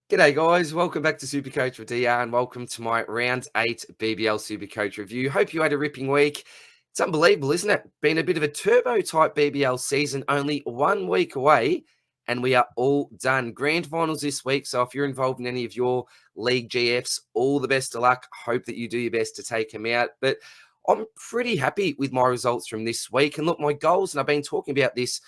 G'day guys, welcome back to SuperCoach with DR and welcome to my round 8 BBL SuperCoach review. Hope you had a ripping week. It's unbelievable, isn't it? Been a bit of a turbo type BBL season, only 1 week away and we are all done. Grand finals this week, so if you're involved in any of your league GFs, all the best of luck. Hope that you do your best to take them out. But I'm pretty happy with my results from this week. And look, my goals, and I've been talking about this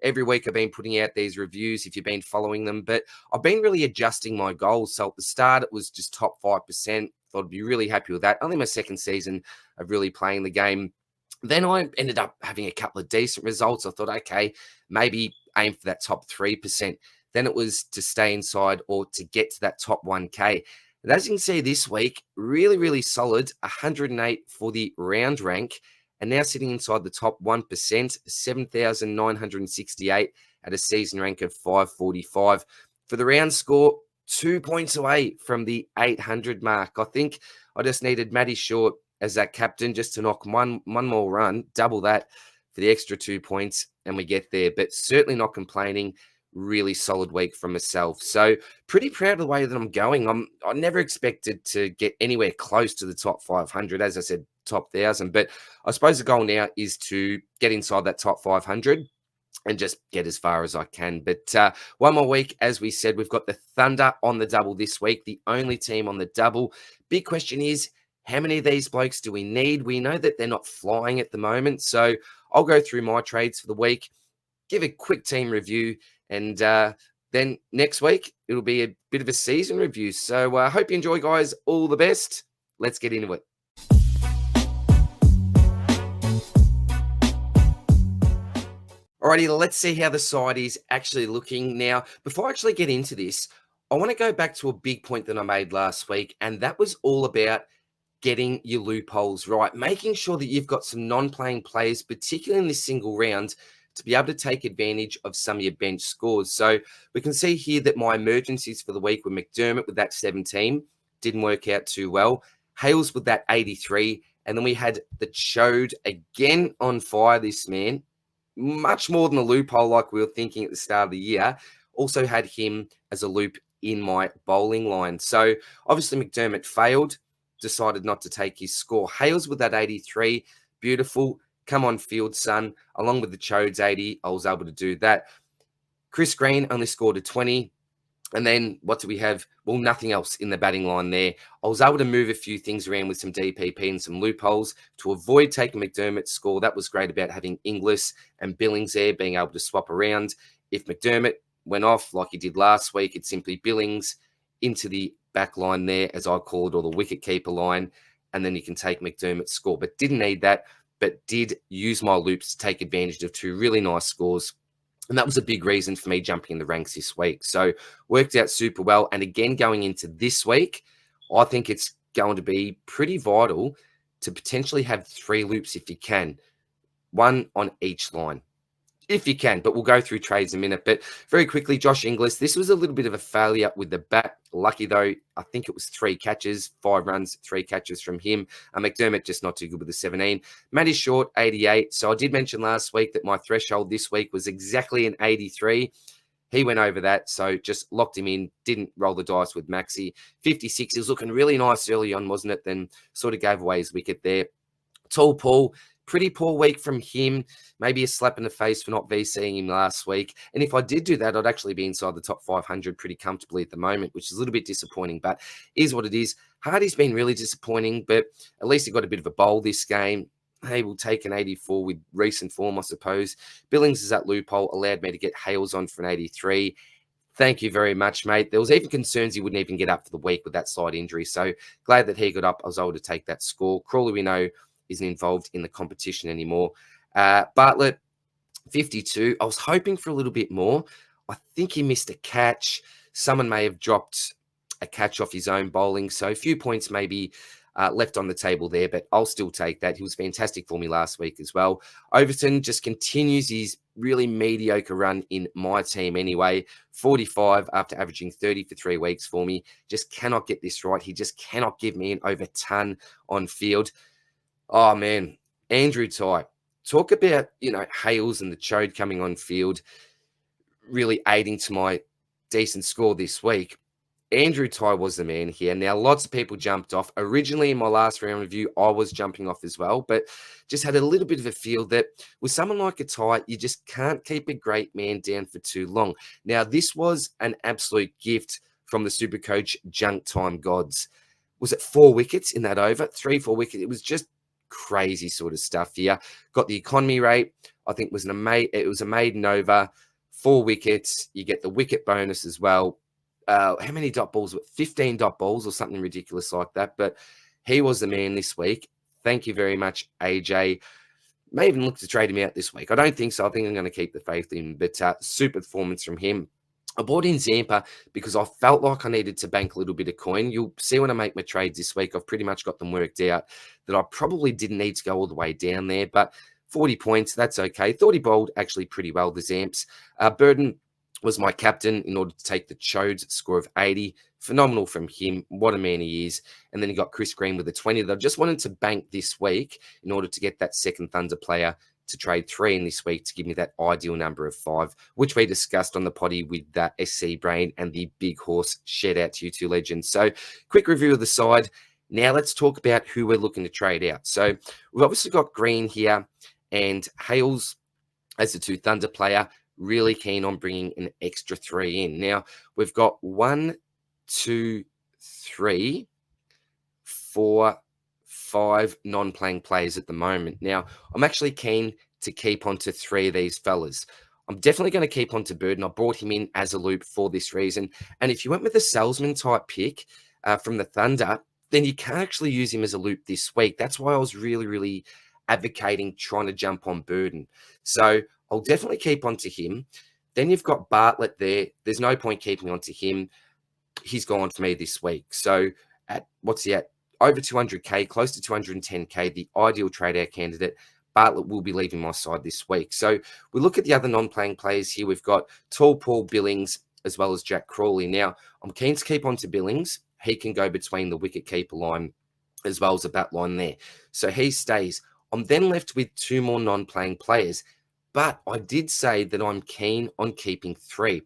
every week. I've been putting out these reviews if you've been following them, but I've been really adjusting my goals. So at the start, it was just top 5%. Thought I'd be really happy with that. Only my second season of really playing the game. Then I ended up having a couple of decent results. I thought, okay, maybe aim for that top 3%. Then it was to stay inside or to get to that top 1K. And as you can see this week, really, really solid, 108 for the round rank and now sitting inside the top 1%, 7,968 at a season rank of 545. For the round score, 2 points away from the 800 mark. I think I just needed Matty Short as that captain just to knock one more run, double that for the extra 2 points, and we get there. But certainly not complaining. Really solid week from myself. So pretty proud of the way that I'm going. I never expected to get anywhere close to the top 500. As I said, top 1,000. But I suppose the goal now is to get inside that top 500 and just get as far as I can. But one more week, as we said, we've got the Thunder on the double this week, the only team on the double. Big question is, how many of these blokes do we need? We know that they're not flying at the moment. So I'll go through my trades for the week, give a quick team review, and then next week, it'll be a bit of a season review. So I hope you enjoy, guys. All the best. Let's get into it. Alrighty, let's see how the side is actually looking. Now, before I actually get into this, I want to go back to a big point that I made last week, and that was all about getting your loopholes right, making sure that you've got some non-playing players, particularly in this single round, to be able to take advantage of some of your bench scores. So we can see here that my emergencies for the week were McDermott with that 17, didn't work out too well. Hales with that 83, and then we had the Chode again on fire, this man. Much more than a loophole like we were thinking at the start of the year. Also had him as a loop in my bowling line. So obviously McDermott failed, decided not to take his score. Hales with that 83, beautiful. Come on field, son. Along with the Chodes 80, I was able to do that. Chris Green only scored a 20. And then what do we have? Well, nothing else in the batting line there. I was able to move a few things around with some DPP and some loopholes to avoid taking McDermott's score. That was great about having Inglis and Billings there, being able to swap around. If McDermott went off like he did last week, it's simply Billings into the back line there, as I call it, or the wicket keeper line. And then you can take McDermott's score. But didn't need that, but did use my loops to take advantage of 2 really nice scores. And that was a big reason for me jumping in the ranks this week. So worked out super well. And again, going into this week, I think it's going to be pretty vital to potentially have 3 loops if you can. 1 on each line, if you can. But we'll go through trades in a minute. But very quickly, Josh Inglis, this was a little bit of a failure with the bat. Lucky though, I think it was 3 catches, 5 runs, 3 catches from him. McDermott just not too good with the 17. Matty Short, 88. So I did mention last week that my threshold this week was exactly an 83. He went over that, so just locked him in, didn't roll the dice with Maxi. 56, he was looking really nice early on, wasn't it? Then sort of gave away his wicket there. Tall Paul, pretty poor week from him. Maybe a slap in the face for not VCing him last week. And if I did do that, I'd actually be inside the top 500 pretty comfortably at the moment, which is a little bit disappointing, but is what it is. Hardy's been really disappointing, but at least he got a bit of a bowl this game. Hey, we'll take an 84 with recent form, I suppose. Billings is that loophole, allowed me to get Hales on for an 83. Thank you very much, mate. There was even concerns he wouldn't even get up for the week with that slight injury. So glad that he got up. I was able to take that score. Crawley, we know, isn't involved in the competition anymore. Bartlett, 52. I was hoping for a little bit more. I think he missed a catch. Someone may have dropped a catch off his own bowling. So a few points maybe left on the table there, but I'll still take that. He was fantastic for me last week as well. Overton just continues his really mediocre run in my team anyway. 45 after averaging 30 for 3 weeks for me. Just cannot get this right. He just cannot give me an over ton on field. Oh, man. Andrew Ty. Talk about, Hales and the Chode coming on field, really aiding to my decent score this week. Andrew Ty was the man here. Now, lots of people jumped off. Originally, in my last round review, I was jumping off as well, but just had a little bit of a feel that with someone like a Ty, you just can't keep a great man down for too long. Now, this was an absolute gift from the SuperCoach junk time gods. Was it 4 wickets in that over? 3, 4 wickets. It was just crazy sort of stuff here. Got the economy rate. I think it was a maiden over, 4 wickets. You get the wicket bonus as well. How many dot balls? 15 dot balls or something ridiculous like that. But he was the man this week. Thank you very much, AJ. May even look to trade him out this week. I don't think so. I think I'm going to keep the faith in him. But super performance from him. I bought in Zampa because I felt like I needed to bank a little bit of coin. You'll see when I make my trades this week, I've pretty much got them worked out that I probably didn't need to go all the way down there. But 40 points, that's okay. Thought he bowled actually pretty well, the Zamps. Burden was my captain in order to take the Chodes score of 80. Phenomenal from him. What a man he is. And then he got Chris Green with a 20 that I just wanted to bank this week in order to get that second Thunder player to trade 3 in this week to give me that ideal number of 5, which we discussed on the potty with that SC Brain and the Big Horse. Shout out to you two legends. So quick review of the side. Now let's talk about who we're looking to trade out. So we've obviously got Green here and Hales as the 2 Thunder player. Really keen on bringing an extra 3 in. Now we've got 1, 2, 3, 4, 5 non-playing players at the moment. Now, I'm actually keen to keep on to 3 of these fellas. I'm definitely going to keep on to Burden. I brought him in as a loop for this reason. And if you went with a salesman type pick from the Thunder, then you can't actually use him as a loop this week. That's why I was really, really advocating trying to jump on Burden. So I'll definitely keep on to him. Then you've got Bartlett there. There's no point keeping on to him. He's gone for me this week. So at what's he at? Over 200K, close to 210K, the ideal trade out candidate. Bartlett will be leaving my side this week. So we look at the other non-playing players here. We've got Tall Paul Billings as well as Jack Crawley. Now, I'm keen to keep on to Billings. He can go between the wicket keeper line as well as the bat line there. So he stays. I'm then left with 2 more non-playing players. But I did say that I'm keen on keeping 3.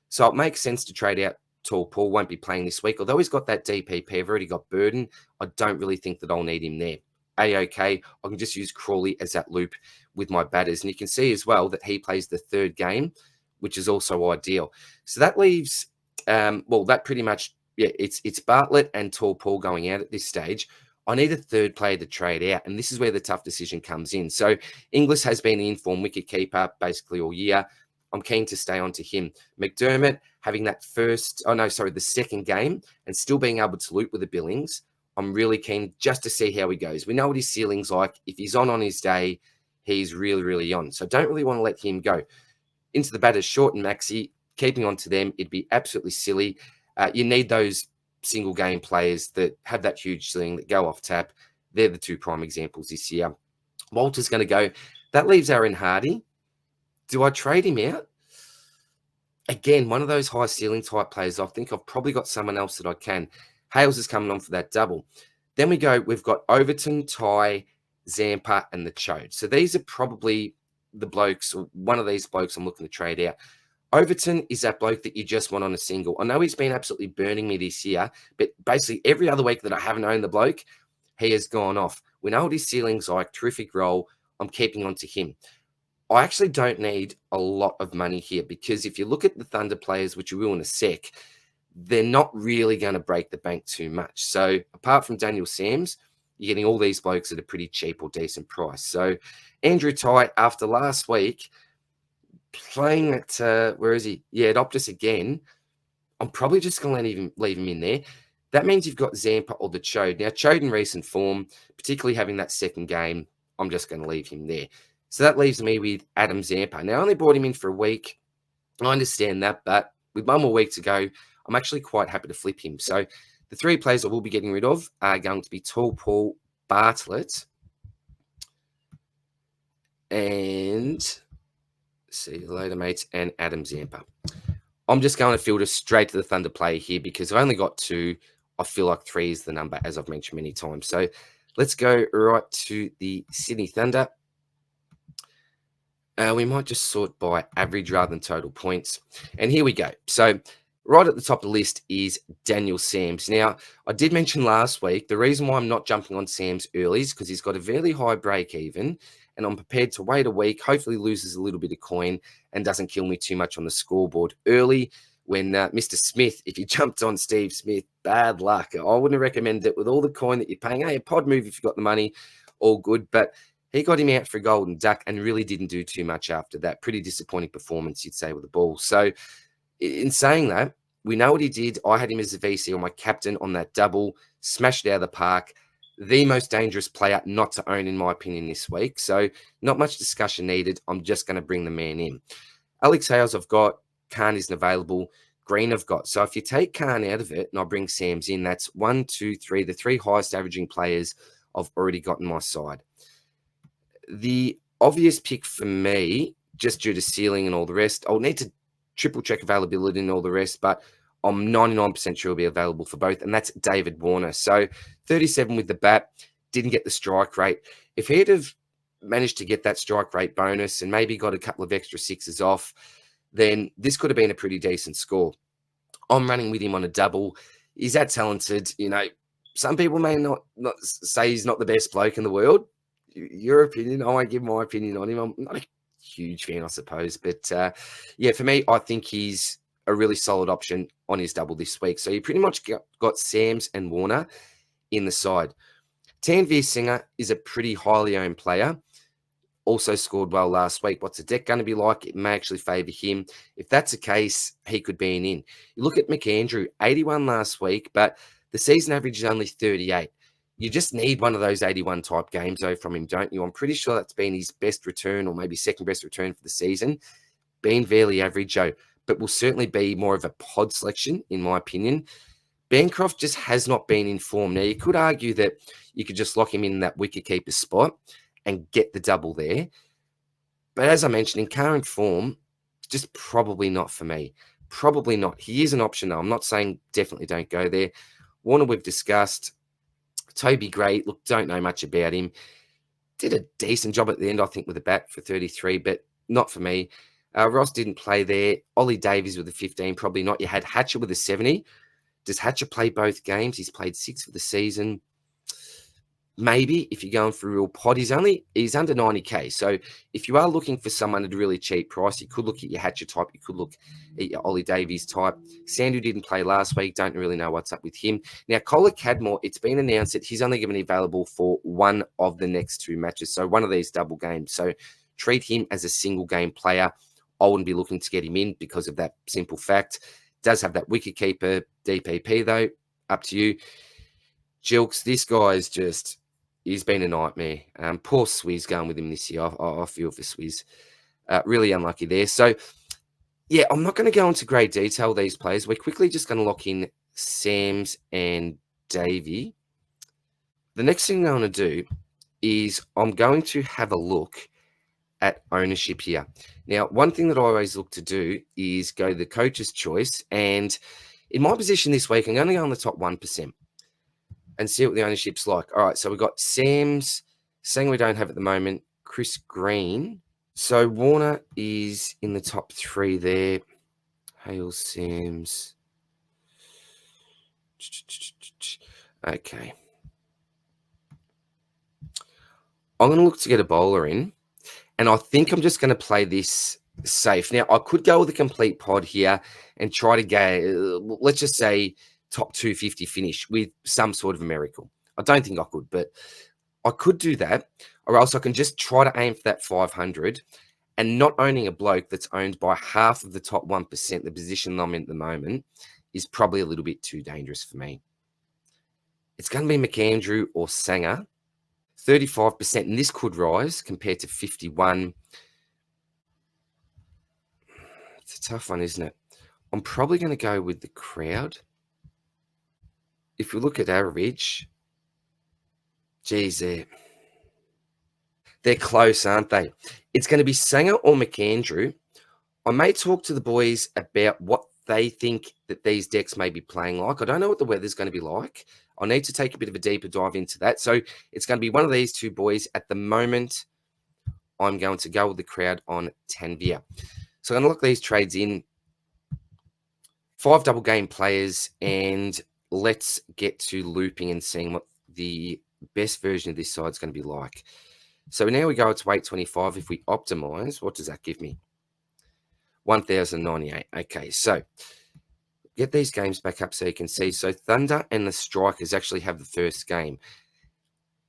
So it makes sense to trade out Tall Paul. Won't be playing this week. Although he's got that DPP, I've already got Burden. I don't really think that I'll need him there. A-OK. I can just use Crawley as that loop with my batters. And you can see as well that he plays the 3rd game, which is also ideal. So that leaves, that pretty much, it's Bartlett and Tall Paul going out at this stage. I need a 3rd player to trade out, and this is where the tough decision comes in. So Inglis has been the informed wicketkeeper basically all year. I'm keen to stay on to him. McDermott having that the 2nd game and still being able to loop with the Billings. I'm really keen just to see how he goes. We know what his ceiling's like. If he's on his day, he's really, really on. So I don't really want to let him go. Into the batters, Short and Maxi, keeping on to them, it'd be absolutely silly. You need those single game players that have that huge ceiling that go off tap. They're the 2 prime examples this year. Walter's going to go. That leaves Aaron Hardy. Do I trade him out? Again, one of those high ceiling type players. I think I've probably got someone else that I can. Hales is coming on for that double. Then we've got Overton, Ty, Zampa, and the Chode. So these are probably the blokes, or one of these blokes I'm looking to trade out. Overton is that bloke that you just want on a single. I know he's been absolutely burning me this year, but basically every other week that I haven't owned the bloke, he has gone off. We know what his ceiling's like, terrific role. I'm keeping on to him. I actually don't need a lot of money here because if you look at the Thunder players, which we will in a sec, they're not really going to break the bank too much. So apart from Daniel Sams, you're getting all these blokes at a pretty cheap or decent price. So Andrew Ty, after last week, playing at, where is he? Yeah, at Optus again, I'm probably just going to leave him in there. That means you've got Zampa or the Chode. Now, Chode in recent form, particularly having that 2nd game, I'm just going to leave him there. So that leaves me with Adam Zampa. Now, I only brought him in for a week. I understand that, but with 1 more week to go, I'm actually quite happy to flip him. So the 3 players I will be getting rid of are going to be Tall Paul, Bartlett, and see you later, mates, and Adam Zampa. I'm just going to filter straight to the Thunder player here because I've only got 2. I feel like 3 is the number, as I've mentioned many times. So let's go right to the Sydney Thunder. We might just sort by average rather than total points. And here we go. So Right at the top of the list is Daniel Sams. Now, I did mention last week the reason why I'm not jumping on Sams early is because he's got a very high break even, and I'm prepared to wait a week, hopefully loses a little bit of coin and doesn't kill me too much on the scoreboard early. When Mr. Smith, if you jumped on Steve Smith, bad luck. I wouldn't recommend it with all the coin that you're paying. Hey, a pod move if you've got the money, all good. But he got him out for a golden duck and really didn't do too much after that. Pretty disappointing performance, you'd say, with the ball. So, in saying that, we know what he did. I had him as a VC or my captain on that double, smashed it out of the park. The most dangerous player not to own, in my opinion, this week. So, not much discussion needed. I'm just going to bring the man in. Alex Hales, I've got. Khan isn't available. Green, I've got. So, if you take Khan out of it and I bring Sams in, that's 1, 2, 3, the three highest averaging players I've already got on my side. The obvious pick for me, just due to ceiling and all the rest, I'll need to triple check availability and all the rest, but I'm 99% sure he'll be available for both, and that's David Warner. So 37 with the bat, didn't get the strike rate. If he'd have managed to get that strike rate bonus and maybe got a couple of extra sixes off, then this could have been a pretty decent score. I'm running with him on a double. He's that talented. Some people may not say he's not the best bloke in the world. Your opinion, I won't give my opinion on him. I'm not a huge fan, I suppose. But yeah, for me, I think he's a really solid option on his double this week. So you pretty much got Sams and Warner in the side. Tanveer Singer is a pretty highly owned player. Also scored well last week. What's the deck going to be like? It may actually favour him. If that's the case, he could be an in. You look at McAndrew, 81 last week, but the season average is only 38. You just need one of those 81 type games, though, from him, don't you? I'm pretty sure that's been his best return or maybe second best return for the season. Been fairly average, Joe, but will certainly be more of a pod selection, in my opinion. Bancroft just has not been in form. Now, you could argue that you could just lock him in that wicketkeeper spot and get the double there. But as I mentioned, in current form, just probably not for me. Probably not. He is an option, though. I'm not saying definitely don't go there. Warner, we've discussed. Toby Gray, look, don't know much about him. Did a decent job at the end, I think, with a bat for 33, but not for me. Ross didn't play there. Ollie Davies with a 15, probably not. You had Hatcher with a 70. Does Hatcher play both games? He's played 6 for the season. Maybe if you're going for a real pod, he's under 90k. So if you are looking for someone at a really cheap price, you could look at your Hatcher type. You could look at your Ollie Davies type. Sandu didn't play last week. Don't really know what's up with him. Now, Colin Cadmore, it's been announced that he's only going to be available for one of the next 2 matches. So one of these double games. So treat him as a single game player. I wouldn't be looking to get him in because of that simple fact. Does have that wicketkeeper DPP though. Up to you. Jilks, this guy's just... He's been a nightmare. Poor Swizz going with him this year. I feel for Swizz. Really unlucky there. So, yeah, I'm not going to go into great detail with these players. We're quickly just going to lock in Sams and Davey. The next thing I'm going to do is I'm going to have a look at ownership here. Now, one thing that I always look to do is go to the coach's choice. And in my position this week, I'm going to go on the top 1%. And see what the ownership's like. All right, so we've got Sams, saying we don't have at the moment, Chris Green. So Warner is in the top 3 there. Hale, Sams. Okay. I'm going to look to get a bowler in. And I think I'm just going to play this safe. Now, I could go with a complete pod here and try to get, let's just say, top 250 finish with some sort of a miracle. I don't think I could, but I could do that, or else I can just try to aim for that 500 and not owning a bloke that's owned by half of the top 1%, the position I'm in at the moment, is probably a little bit too dangerous for me. It's going to be McAndrew or Sanger, 35%, and this could rise compared to 51. It's a tough one, isn't it? I'm probably going to go with the crowd. If we look at average, geez, they're close, aren't they? It's going to be Sanger or McAndrew. I may talk to the boys about what they think that these decks may be playing like. I don't know what the weather's going to be like. I need to take a bit of a deeper dive into that. So it's going to be one of these 2 boys. At the moment, I'm going to go with the crowd on Tanveer. So I'm going to look these trades in. 5 double game players, and let's get to looping and seeing what the best version of this side is going to be like. So now we go to 825. If we optimize, what does that give me? 1098. Okay, so get these games back up so you can see. So Thunder and the Strikers actually have the first game.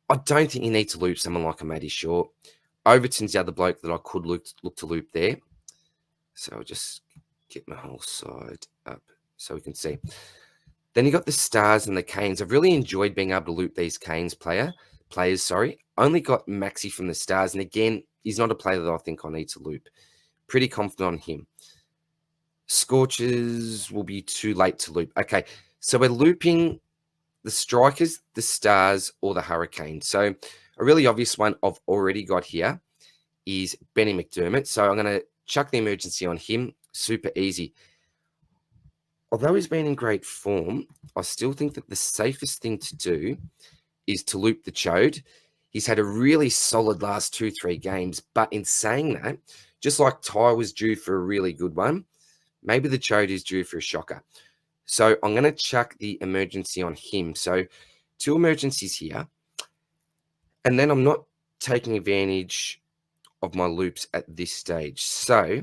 I don't think you need to loop someone like a Matty Short. Overton's the other bloke that I could look to loop there. So I'll just get my whole side up so we can see. Then you got the Stars and the Canes. I've really enjoyed being able to loop these Canes players. Only got Maxi from the Stars, and again, he's not a player that I think I need to loop. Pretty confident on him. Scorchers will be too late to loop. Okay, so we're looping the Strikers, the Stars, or the Hurricanes. So a really obvious one I've already got here is Benny McDermott. So I'm going to chuck the emergency on him. Super easy. Although he's been in great form, I still think that the safest thing to do is to loop the Chode. He's had a really solid last 2-3 games, but in saying that, just like Ty was due for a really good one, maybe the Chode is due for a shocker. So I'm going to chuck the emergency on him. So 2 emergencies here. And then I'm not taking advantage of my loops at this stage. So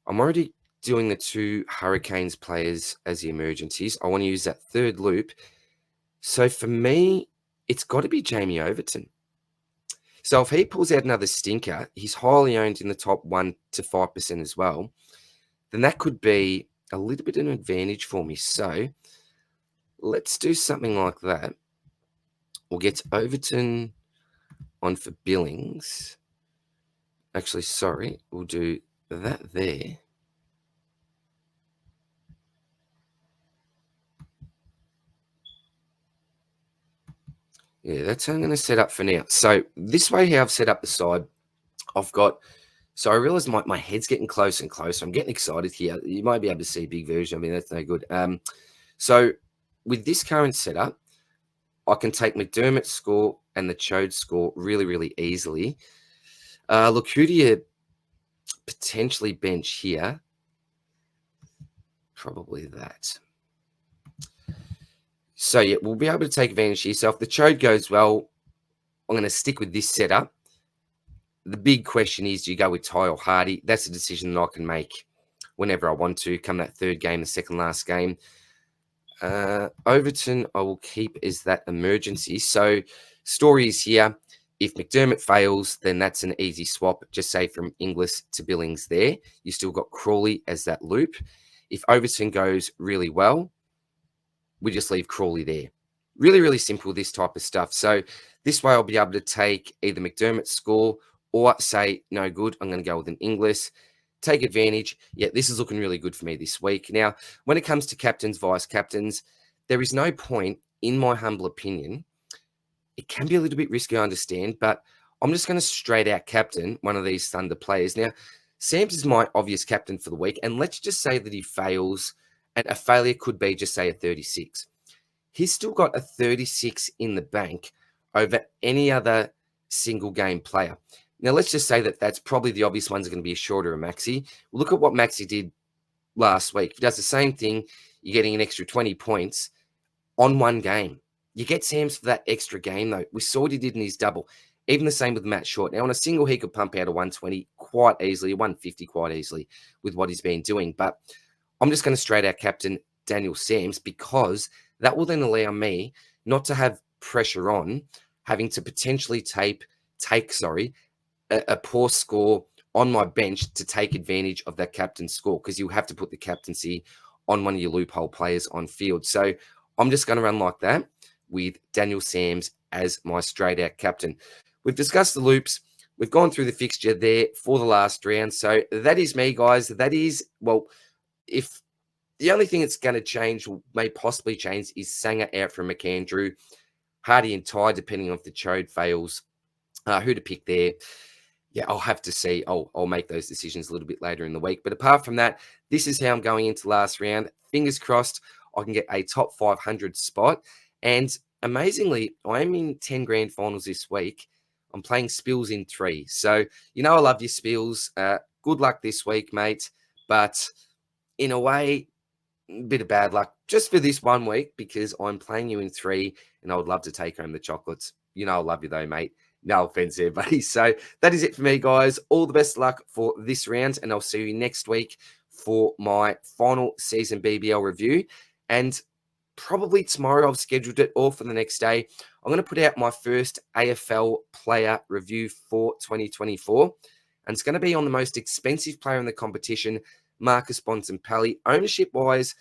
I'm already doing the 2 Hurricanes players as the emergencies. I want to use that third loop. So for me, it's got to be Jamie Overton. So if he pulls out another stinker, he's highly owned in the top 1 to 5% as well. Then that could be a little bit of an advantage for me. So let's do something like that. We'll get Overton on for Billings. Actually, sorry, we'll do that there. Yeah, that's how I'm going to set up for now. So this way how I've set up the side, I've got, so I realize my head's getting closer and closer. I'm getting excited here. You might be able to see a big version. I mean, that's no good. So with this current setup, I can take McDermott's score and the Chode score really, really easily. Look, who do you potentially bench here? Probably that. So yeah, we'll be able to take advantage of yourself. The Chode goes well. I'm going to stick with this setup. The big question is, do you go with Ty or Hardy? That's a decision that I can make whenever I want to, come that third game, the second last game. Overton, I will keep as that emergency. So story is here. If McDermott fails, then that's an easy swap. Just say from Inglis to Billings there. You still got Crawley as that loop. If Overton goes really well, we just leave Crawley there. Really, really simple, this type of stuff. So this way I'll be able to take either McDermott's score or say, no good, I'm going to go with an Inglis. Take advantage. Yeah, this is looking really good for me this week. Now, when it comes to captains, vice captains, there is no point, in my humble opinion. It can be a little bit risky, I understand, but I'm just going to straight out captain one of these Thunder players. Now, Sam's is my obvious captain for the week, and let's just say that he fails, and a failure could be just say a 36. He's still got a 36 in the bank over any other single game player. Now, let's just say that that's probably the obvious one's going to be a shorter of Maxi. Look at what Maxi did last week. If he does the same thing, you're getting an extra 20 points on one game. You get Sam's for that extra game, though. We saw what he did in his double. Even the same with Matt Short. Now, on a single, he could pump out a 120 quite easily, 150 quite easily with what he's been doing. But I'm just going to straight out captain Daniel Sams because that will then allow me not to have pressure on having to potentially take a poor score on my bench to take advantage of that captain's score because you have to put the captaincy on one of your loophole players on field. So I'm just going to run like that with Daniel Sams as my straight out captain. We've discussed the loops. We've gone through the fixture there for the last round. So that is me, guys. That is, well, if the only thing that's going to change or may possibly change is Sanger out from McAndrew, Hardy and Ty, depending on if the Chode fails, who to pick there. Yeah, I'll have to see. I'll make those decisions a little bit later in the week. But apart from that, this is how I'm going into last round. Fingers crossed I can get a top 500 spot. And amazingly, I am in 10 grand finals this week. I'm playing Spills in 3. So, you know I love you, Spills. Good luck this week, mate. But in a way, bit of bad luck just for this 1 week because I'm playing you in 3 and I would love to take home the chocolates. You know, I love you though, mate. No offense there, buddy. So that is it for me, guys. All the best luck for this round, and I'll see you next week for my final season BBL review. And probably tomorrow, I've scheduled it all for the next day. I'm going to put out my first AFL player review for 2024. And it's going to be on the most expensive player in the competition, Marcus Bontempelli. Ownership-wise,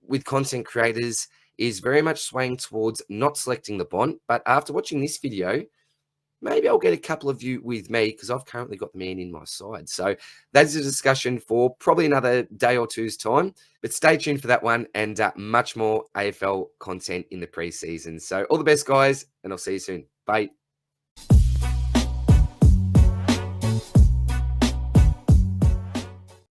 with content creators, is very much swaying towards not selecting the Bont. But after watching this video, maybe I'll get a couple of you with me because I've currently got the man in my side. So that's a discussion for probably another day or two's time. But stay tuned for that one and much more AFL content in the preseason. So all the best, guys, and I'll see you soon. Bye.